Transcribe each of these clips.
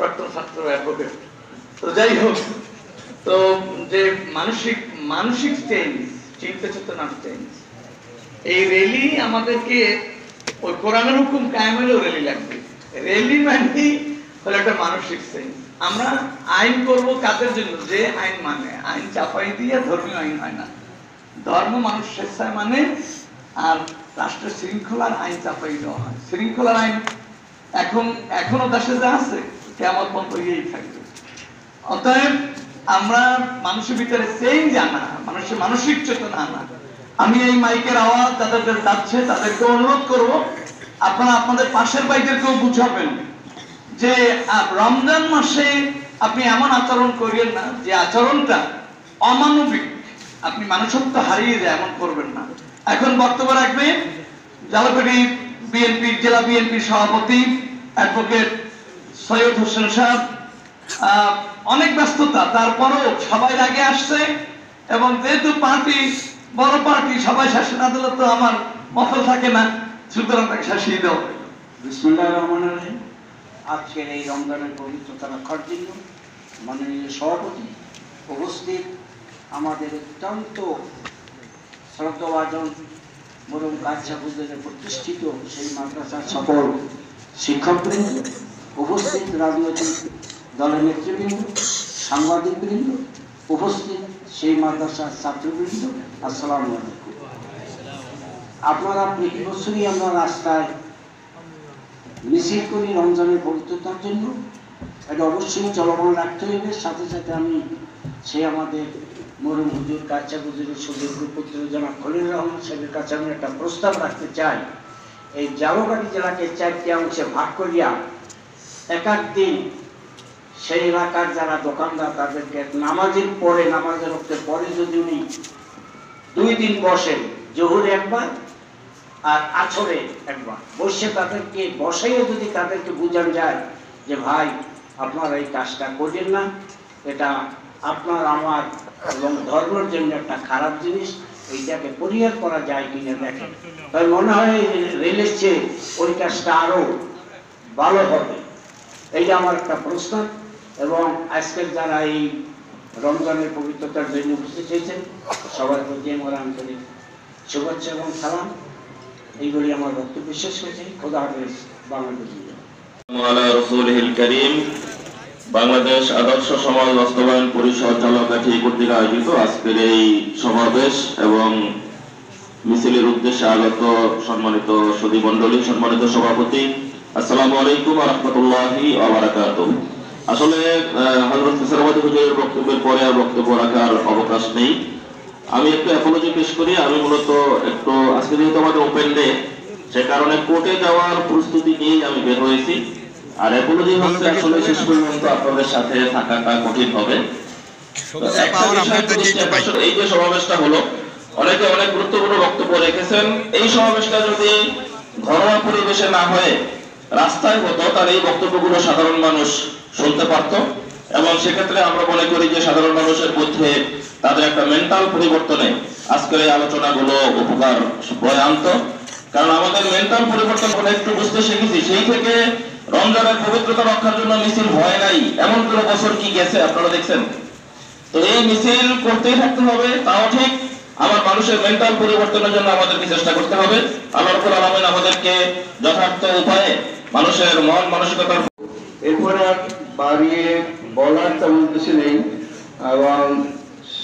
প্রাক্তন ছাত্র অ্যাডভোকেট। তো যাই হোক, তো যে মানসিক চেঞ্জ, চিন্তা চেতনার চেঞ্জ, এই র্যালি আমাদেরকে ওই কোরআনের হুকুম কায়েম হলেও র্যালি লাগবে। র্যালি মানে হলো একটা মানসিক চেঞ্জ। আমরা আইন করব কাদের জন্য? যে আইন মানে, আইন চাপাই দিয়ে ধর্মীয় আইন হয় না। ধর্ম মানুষ স্বেচ্ছায় মানে, আর রাষ্ট্রের শৃঙ্খলার আইন চাপাই দেওয়া হয়। শৃঙ্খলার আইন এখনো দেশে যা আছে কিয়ামত পর্যন্ত ইয়েই থাকবে। অতএব আমরা মানুষের ভিতরে চেঞ্জ আনা, মানুষের মানসিক চেতনা আনা। আমি এই মাইকের আওয়াজ যাদের যাচ্ছে তাদেরকে অনুরোধ করব, আপনারা আপনাদের পাশের ভাইদেরকেও বুঝাবেন যে রমজান মাসে আপনি এমন আচরণ করিয়েন না যে আচরণটা অমানবিক, আপনি মানুষত্ব হারিয়ে যায়, এমন করবেন না। এখন বক্তব্য রাখবে জালকাঠি বিএনপির জেলা বিএনপির সভাপতি অ্যাডভোকেট সৈয়দ হোসেন সাহেব। অনেক ব্যস্ততা, তারপরও সবাই আগে আসছে, এবং যেহেতু পার্টি বড় পার্টি, সবাই শাসন আদালত তো আমার মফল থাকে না, সুতরাং তাকে শাসিয়ে দেওয়া। বিসমিল্লাহির রহমানির রহিম। আজকের এই রমজানের পবিত্রতা রক্ষার জন্য মাননীয় সভাপতি উপস্থিত, আমাদের অত্যন্ত শ্রদ্ধাভাজন মরহুম কাচ্চা হুজুরের প্রতিষ্ঠিত সেই মাদ্রাসার সকল শিক্ষকবৃন্দ, উপস্থিত রাজনৈতিক দলের নেতৃবৃন্দ, সাংবাদিকবৃন্দ, উপস্থিত সেই মাদ্রাসার ছাত্রবৃন্দ, আসসালামু আলাইকুম। আপনারা প্রতি বছরই আমরা রাস্তায় মিছিল করি রমজানের পবিত্রতার জন্য, এটা অবশ্যই চলমান রাখতে হবে। সাথে সাথে আমি আমাদের মরহুম হুজুর কাচ্চা হুজুরের সুযোগ্য পুত্র জনাব খলিল রহমান সাহেবের কাছে আমি একটা প্রস্তাব রাখতে চাই। এই জালকাঠি জেলাকে 4টি অংশে ভাগ করিয়া এক দিন সেই এলাকার যারা দোকানদার তাদেরকে নামাজের রক্তের পরে যদি উনি 2 দিন বসেন, জোহরে একবার আর আছরে একবার বসে তাদেরকে বসাইও যদি তাদেরকে বোঝানো যায় যে ভাই আপনারা এই কাজটা করবেন না, এটা আপনার আমার এবং ধর্মের জন্য একটা খারাপ জিনিস, এইটাকে পরিহার করা যায় কিনা দেখেন, তাই মনে হয় রেলের চেয়ে ওই কাজটা আরো ভালো হবে। এইটা আমার একটা প্রশ্ন। এবং আজকের যারা এই রমজানের পবিত্রতার জন্য উপস্থিত হয়েছেন সবার প্রতি আমার আন্তরিক শুভেচ্ছা এবং সালাম। এইগুলি আমার বক্তব্য শেষ হয়েছে। খোদা হাফেজ। বাংলাদেশ আদর্শ সমাজ বাস্তবায়ন পরিষদ জালকাঠি কর্তৃক আয়োজিত আজকের এই সমাবেশ এবং মিছিলের উদ্দেশ্যে আগত সম্মানিত সুধী মণ্ডলী, সম্মানিত সভাপতি, আসসালামু আলাইকুম ওয়া রাহমাতুল্লাহি ওয়া বারাকাতুহু। আসলে হযরত ফিসারাবাদী হুজুরের বক্তব্যের পরে আর বক্তব্য রাখার অবকাশ নেই। আমি একটু অ্যাপোলজি পেশ করি। আমি মূলত একটু আজকে যেহেতু আমাদের ওপেন ডে, সে কারণে কোর্টে যাওয়ার প্রস্তুতি নিয়েই আমি বের হয়েছি। আর অ্যাপোলজি হচ্ছে আসলে শেষ পর্যন্ত আপনাদের সাথে থাকাটা কঠিন হবে। এই যে সমাবেশটা হলো, অনেকে অনেক গুরুত্বপূর্ণ বক্তব্য রেখেছেন। এই সমাবেশটা যদি ঘরোয়া পরিবেশে না হয়ে রাস্তায় হতো তাহলে এই বক্তব্যগুলো সাধারণ মানুষ শুনতে পারত, এবং সেক্ষেত্রে আমরা মনে করি যে সাধারণ মানুষের মধ্যে তাদের একটা মেন্টাল পরিবর্তনে আজকের এই আলোচনাগুলো উপকার বয়ে আনত। কারণ আমাদের মেন্টাল পরিবর্তন একটু বুঝতে শিখেছি, সেই থেকে রমজানের পবিত্রতা রক্ষার জন্য মিছিল হয় নাই এমন কোনো বছর কি গেছে আপনারা দেখছেন? তো এই মিছিল করতেই থাকতে হবে, তাও ঠিক। আমার মানুষের মেন্টাল পরিবর্তনের জন্য আমাদেরকে চেষ্টা করতে হবে। আল্লাহ রাব্বুল আলামিন আমাদেরকে যথার্থ উপায়ে মানুষের মন মানসিকতার এরপরে বাড়িয়ে বলার তেমন কিছু নেই, এবং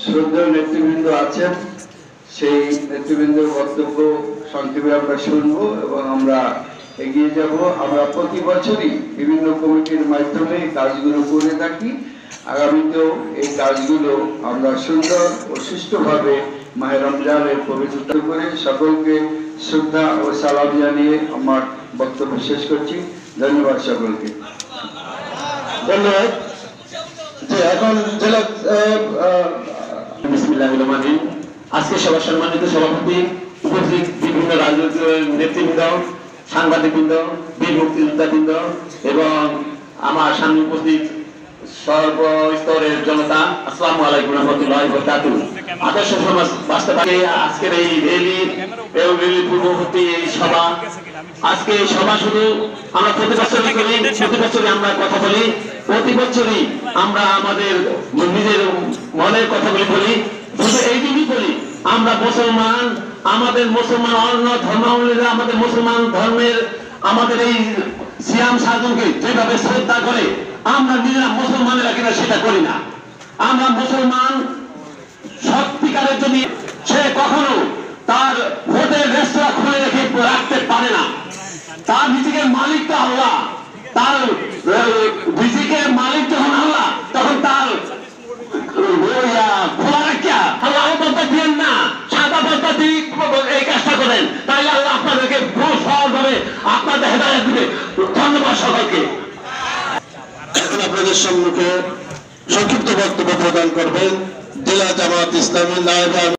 শ্রদ্ধেয় নেতৃবৃন্দ আছেন, সেই নেতৃবৃন্দের বক্তব্য সংক্ষেপে আমরা শুনবো এবং আমরা এগিয়ে যাব। আমরা প্রতি বছরই বিভিন্ন কমিটির মাধ্যমে কাজগুলো করে থাকি। আগামীতেও এই কাজগুলো আমরা সুন্দর ও সুষ্ঠুভাবে মাহে রমজানের পবিত্রতা করে সকলকে শ্রদ্ধা ও সালাম জানিয়ে আমার বক্তব্য শেষ করছি। ধন্যবাদ সকলকে। ধন্যবাদ। এখন জেলা বিসমিল্লাহির রহমানির রহিম। আজকে সভা সম্মানিত সভাপতি, উপস্থিত বিভিন্ন রাজনৈতিক নেতৃবৃন্দ, সাংবাদিকবৃন্দ, বীর মুক্তিযোদ্ধাবৃন্দ এবং আমার সামনে উপস্থিত সর্বস্তরের জনতা, আসসালামু আলাইকুম ওয়া রাহমাতুল্লাহি ওয়া বারাকাতুহু। আদর্শ সমাজ বাস্তবায়নে আজকের এই র্যালি পূর্ববর্তী এই সভা। আজকে এই সভা শুধু আমরা প্রতি বছরই করি, প্রতি বছরই আমরা কথা বলি, প্রতি বছরই আমরা আমাদের নিজের মনের কথাগুলি বলি। শুধু এই দিনই বলি, আমরা মুসলমান, আমাদের মুসলমান অন্য ধর্মাবলম্বীরা আমাদের মুসলমান ধর্মের আমাদের এই সিয়াম সাধনকে যেভাবে শ্রদ্ধা করে, আমরা নিজেরা মুসলমানেরা কিনা সেটা করি না। আমরা মুসলমান সত্যিকারের যদি সে কখনো তার হোটেল রেস্তোরাঁ খুলে রেখে রাখতে পারে না। তার রিজিকের মালিক তো আল্লাহ, তার রিজিকের মালিক যখন আল্লাহ, তখন তার খোলা রাখিয়া আল্লাহ বলতে দিন না, সাদা বলতে দিয়ে এই কাজটা করেন, তাইলে আল্লাহ আপনাদেরকে বহু সহজভাবে আপনাদের হেদায়েত দিবে। ধন্যবাদ সকলকে। এখন আপনাদের সম্মুখে সংক্ষিপ্ত বক্তব্য প্রদান করবেন জেলা জামাত ইসলামী নায়েবে আমির